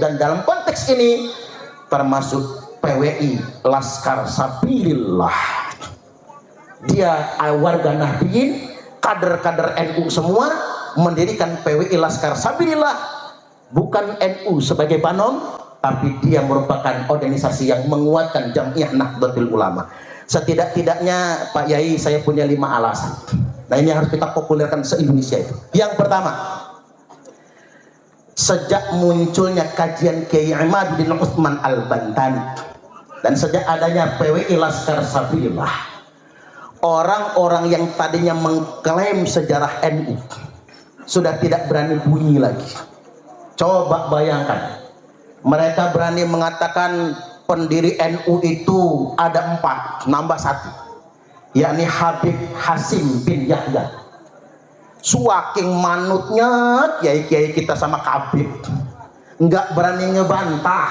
dan dalam konteks ini termasuk PWI Laskar Sabilillah. Dia warga Nahdliyin, kader-kader NU semua mendirikan PWI Laskar Sabilillah, bukan NU sebagai panom, tapi dia merupakan organisasi yang menguatkan Jamiah Nahdlatul Ulama. Setidak-tidaknya Pak Yai, saya punya 5 alasan. Nah, ini harus kita populerkan se-Indonesia itu. Yang pertama, sejak munculnya kajian Kiai Imaduddin Utsman Al-Bantani dan sejak adanya PWI Laskar Sabilillah, orang-orang yang tadinya mengklaim sejarah NU sudah tidak berani bunyi lagi. Coba bayangkan, mereka berani mengatakan pendiri NU itu ada 4, nambah 1, yakni Habib Hasim bin Yahya. Suaking manutnya kiai-kiai kita sama Habib, nggak berani ngebantah,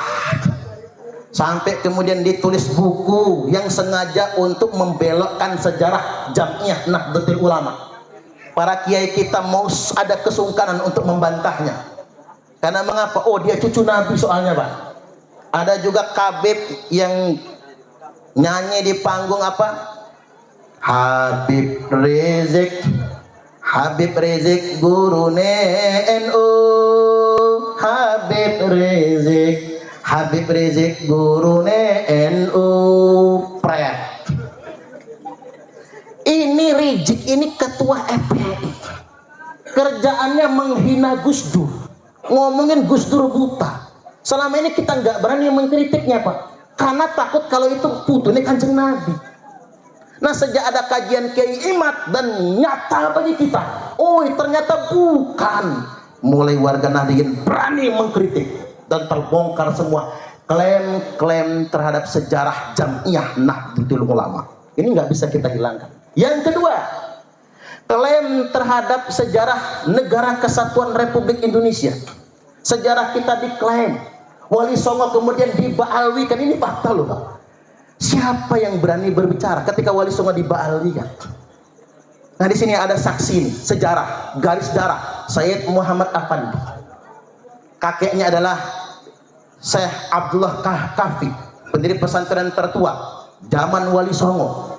sampai kemudian ditulis buku yang sengaja untuk membelokkan sejarah Jamiah Nahdlatul Ulama. Para kiai kita mau ada kesungkanan untuk membantahnya, karena mengapa? Oh, dia cucu Nabi soalnya, Pak. Ada juga Habib yang nyanyi di panggung apa? Habib Rizik, Habib Rizik gurune NU, Habib Rizik, Habib Rizik gurune NU. Pret. Ini Rizik, ini ketua FPI. Kerjaannya menghina Gus Dur, ngomongin Gus Dur buta. Selama ini kita nggak berani mengkritiknya, Pak, karena takut kalau itu putunya Kanjeng Nabi. Nah, sejak ada kajian Kiai Imad dan nyata bagi kita, oh ternyata bukan, mulai warga Nahdliyin berani mengkritik dan terbongkar semua klaim-klaim terhadap sejarah Jamiah Nahdlatul Ulama. Ini nggak bisa kita hilangkan. Yang kedua, klaim terhadap sejarah Negara Kesatuan Republik Indonesia. Sejarah kita diklaim, Wali Songo kemudian dibaalwikan. Ini fakta loh, Pak. Siapa yang berani berbicara ketika Wali Songo dibaalwikan? Nah, di sini ada saksi ini, sejarah garis darah Sayyid Muhammad Afandi. Kakeknya adalah Syekh Abdullah Kahfi, pendiri pesantren tertua zaman Wali Songo.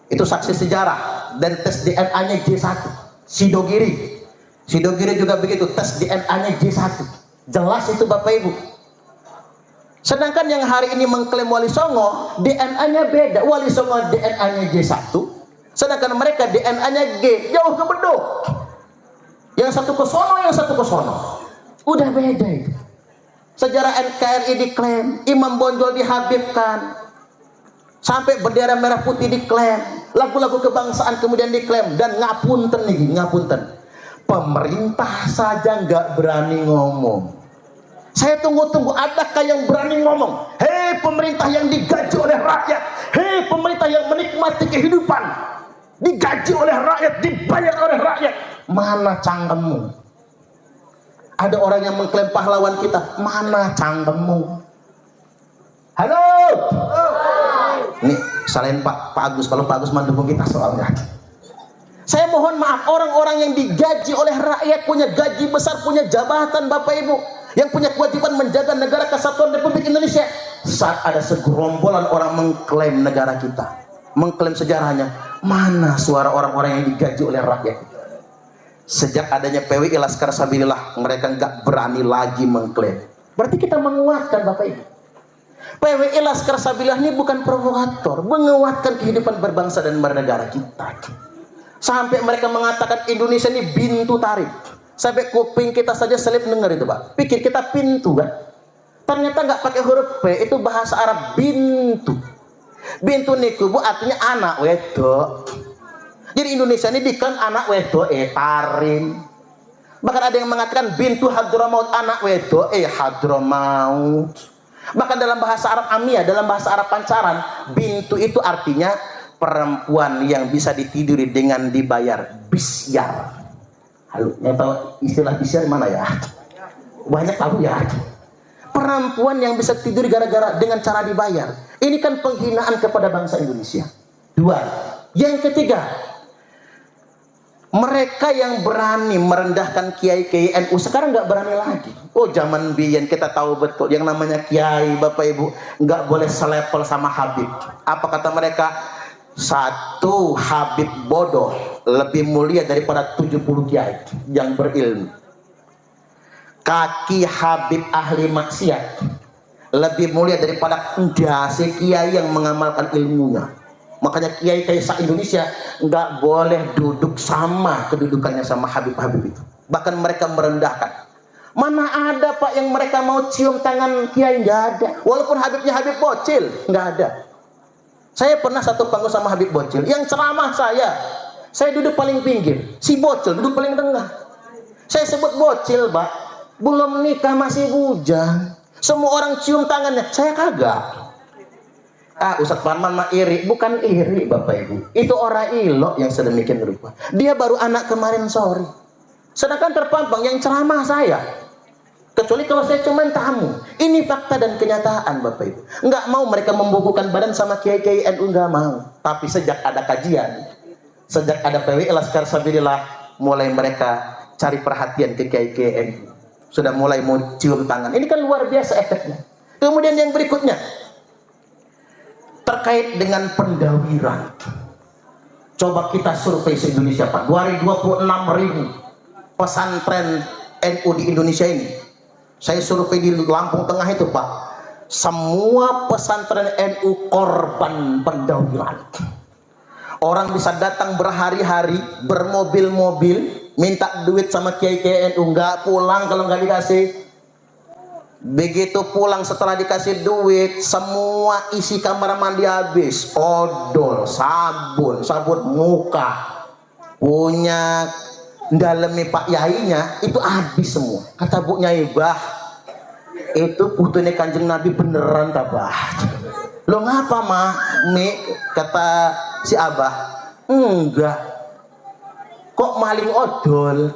Itu saksi sejarah. Dan tes DNA-nya J1. Sidogiri juga begitu, tes DNA-nya J1. Jelas itu Bapak Ibu. Sedangkan yang hari ini mengklaim Wali Songo, DNA-nya beda. Wali Songo DNA-nya J1, sedangkan mereka DNA-nya G, jauh ke beduk. Yang satu ke sono, yang satu ke sono. Udah beda itu. Sejarah NKRI diklaim, Imam Bonjol dihabibkan, sampai bendera merah putih diklaim, lagu-lagu kebangsaan kemudian diklaim. Dan ngapunten nih, ngapunten, pemerintah saja nggak berani ngomong. Saya tunggu-tunggu, adakah yang berani ngomong? Hei pemerintah yang digaji oleh rakyat, hei pemerintah yang menikmati kehidupan, digaji oleh rakyat, dibayar oleh rakyat, mana cangkemmu? Ada orang yang mengklaim pahlawan kita, mana cangkemmu? Halo? Ini selain Pak Agus, kalau Pak Agus mendukung kita soalnya. Saya mohon maaf, orang-orang yang digaji oleh rakyat, punya gaji besar, punya jabatan Bapak Ibu, yang punya kewajiban menjaga Negara Kesatuan Republik Indonesia, saat ada segerombolan orang mengklaim negara kita, mengklaim sejarahnya, mana suara orang-orang yang digaji oleh rakyat? Sejak adanya PWI Laskar Sabilillah, mereka nggak berani lagi mengklaim. Berarti kita menguatkan Bapak Ibu. PWI Laskar Sabilillah ini bukan provokator, menguatkan kehidupan berbangsa dan bernegara kita. Sampai mereka mengatakan Indonesia ini bintu tarik. Sampai kuping kita saja selip dengar itu, Pak. Pikir kita pintu kan? Ternyata nggak pakai huruf P, itu bahasa Arab bintu. Bintu niku Bu artinya anak wedok. Jadi Indonesia ini diklaim anak wedok tarim. Bahkan ada yang mengatakan bintu Hadramaut, anak wedok Hadramaut. Bahkan dalam bahasa Arab Amiyah, dalam bahasa Arab Pancaran, bintu itu artinya perempuan yang bisa ditiduri dengan dibayar, bisyar. Halo, yang tahu istilah bisyar mana ya? Banyak tahu ya. Perempuan yang bisa tidur gara-gara dengan cara dibayar. Ini kan penghinaan kepada bangsa Indonesia. 2. Yang ketiga, Mereka yang berani merendahkan kiai-kiai NU sekarang nggak berani lagi. Oh, zaman biyen kita tahu betul yang namanya kiai, Bapak Ibu, nggak boleh selevel sama Habib. Apa kata mereka? Satu Habib bodoh lebih mulia daripada 70 kiai yang berilmu. Kaki Habib ahli maksiat lebih mulia daripada endase kiai yang mengamalkan ilmunya. Makanya kiai-kiai se-Indonesia nggak boleh duduk sama kedudukannya sama Habib-Habib itu. Bahkan mereka merendahkan. Mana ada Pak yang mereka mau cium tangan kiai? Nggak ada. Walaupun Habibnya Habib bocil, nggak ada. Saya pernah satu panggung sama Habib bocil. Yang ceramah saya duduk paling pinggir. Si bocil duduk paling tengah. Saya sebut bocil, Pak. Belum nikah masih bujang. Semua orang cium tangannya, saya kagak. Ustadz Parman mah iri. Bukan iri, Bapak Ibu. Itu orang ilok yang sedemikian rupa. Dia baru anak kemarin sore. Sedangkan terpampang yang ceramah saya. Kecuali kalau saya cuma tamu. Ini fakta dan kenyataan, Bapak Ibu. Nggak mau mereka membukukan badan sama kiai-kiai NU, nggak mau. Tapi sejak ada kajian, sejak ada PWI Laskar Sabilillah, mulai mereka cari perhatian ke kiai-kiai NU. Sudah mulai mau cium tangan. Ini kan luar biasa efeknya. Kemudian yang berikutnya, terkait dengan pendawiran. Coba kita survei se-Indonesia, Pak. 226.000 pesantren NU di Indonesia ini. Saya survei di Lampung Tengah itu, Pak. Semua pesantren NU korban pendawiran. Orang bisa datang berhari-hari, bermobil-mobil, minta duit sama kiai-kiai NU, nggak pulang kalau nggak dikasih. Begitu pulang setelah dikasih duit, semua isi kamar mandi habis. Odol, sabun muka, punya dalemi Pak Yainya itu habis semua. Kata Bu Nyai, bah, itu putune Kanjeng Nabi beneran tabah. Lo ngapa mah? Kata si Abah, enggak. Kok maling odol,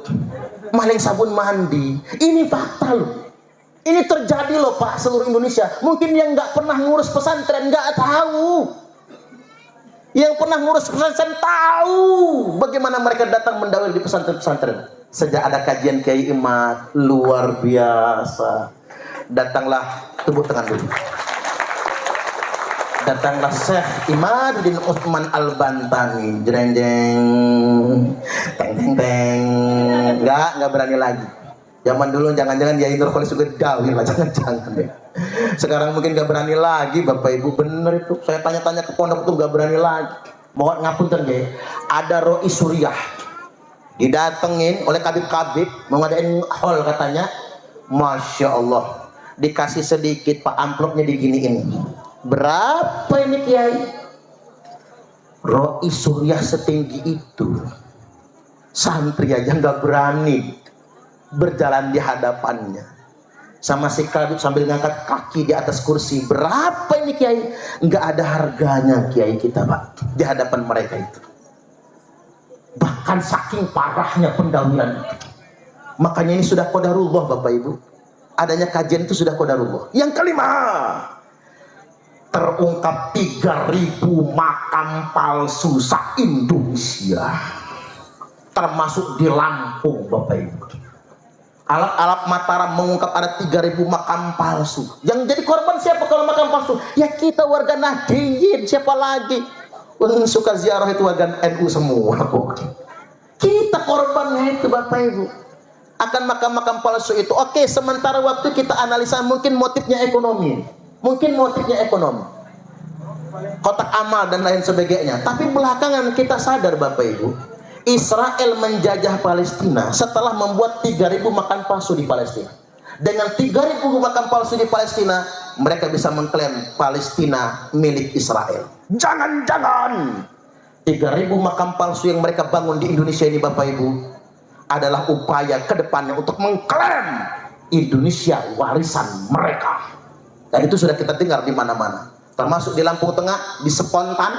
maling sabun mandi? Ini fakta loh. Ini terjadi loh Pak, seluruh Indonesia. Mungkin yang nggak pernah ngurus pesantren nggak tahu. Yang pernah ngurus pesantren tahu bagaimana mereka datang mendawil di pesantren-pesantren. Sejak ada kajian Kiai Imad, luar biasa. Datanglah, tepuk tangan dulu. Datanglah Syekh Imaduddin Utsman Al-Bantani, jreng jeng, teng teng teng. Nggak berani lagi. Zaman dulu jangan-jangan Yai Nur Khalis juga dawil, jangan-jangan deh. Sekarang mungkin gak berani lagi, Bapak Ibu. Bener itu. Saya tanya-tanya ke pondok itu gak berani lagi. Mohon ngapunten deh. Ada Roi Suriah didatengin oleh kabib-kabib, mau ngadain hall katanya. Masya Allah, dikasih sedikit Pak, amplopnya diginiin. Berapa ini Kiai? Roi Suriah setinggi itu, santri aja gak berani berjalan di hadapannya. Sama si kabib sambil ngangkat kaki di atas kursi. Berapa ini Kiai? Nggak ada harganya Kiai kita, Pak, di hadapan mereka itu. Bahkan saking parahnya pendawilan itu. Makanya ini sudah qadarullah, Bapak Ibu. Adanya kajian itu sudah qadarullah. Yang kelima, terungkap 3.000 makam palsu se-Indonesia, termasuk di Lampung, Bapak Ibu. Alat-alat Mataram mengungkap ada 3.000 makam palsu. Yang jadi korban siapa kalau makam palsu? Ya kita warga Nahdliyin, siapa lagi? Yang suka ziarah itu warga NU semua. Kita korbannya itu, Bapak Ibu. Akan makam-makam palsu itu. Oke, sementara waktu kita analisa mungkin motifnya ekonomi. Mungkin motifnya ekonomi. Kotak amal dan lain sebagainya. Tapi belakangan kita sadar, Bapak Ibu, Israel menjajah Palestina setelah membuat 3.000 makam palsu di Palestina. Dengan 3.000 makam palsu di Palestina, mereka bisa mengklaim Palestina milik Israel. Jangan-jangan 3.000 makam palsu yang mereka bangun di Indonesia ini, Bapak Ibu, adalah upaya ke depannya untuk mengklaim Indonesia warisan mereka. Dan itu sudah kita dengar di mana-mana. Termasuk di Lampung Tengah, di Spontan,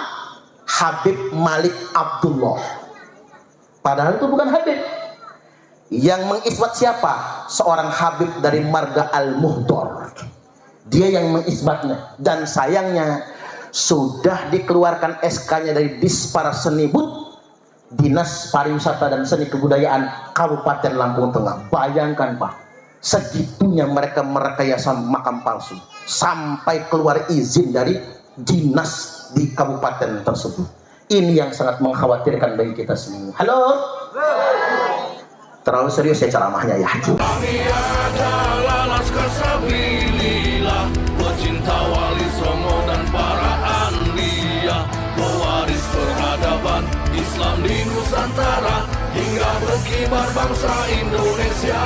Habib Malik Abdullah. Padahal itu bukan Habib. Yang mengisbat siapa? Seorang Habib dari marga Al-Muhdor. Dia yang mengisbatnya. Dan sayangnya sudah dikeluarkan SK-nya dari Dispar Senibut, Dinas Pariwisata dan Seni Kebudayaan Kabupaten Lampung Tengah. Bayangkan Pak, segitunya mereka merekayasa makam palsu sampai keluar izin dari dinas di kabupaten tersebut. Ini yang sangat mengkhawatirkan bagi kita semua. Halo? Terlalu serius ya ceramahnya ya. Kami adalah Laskar Sabilillah, pecinta Wali Songo dan para anbiya, pewaris peradaban Islam di Nusantara hingga berkibar bangsa Indonesia.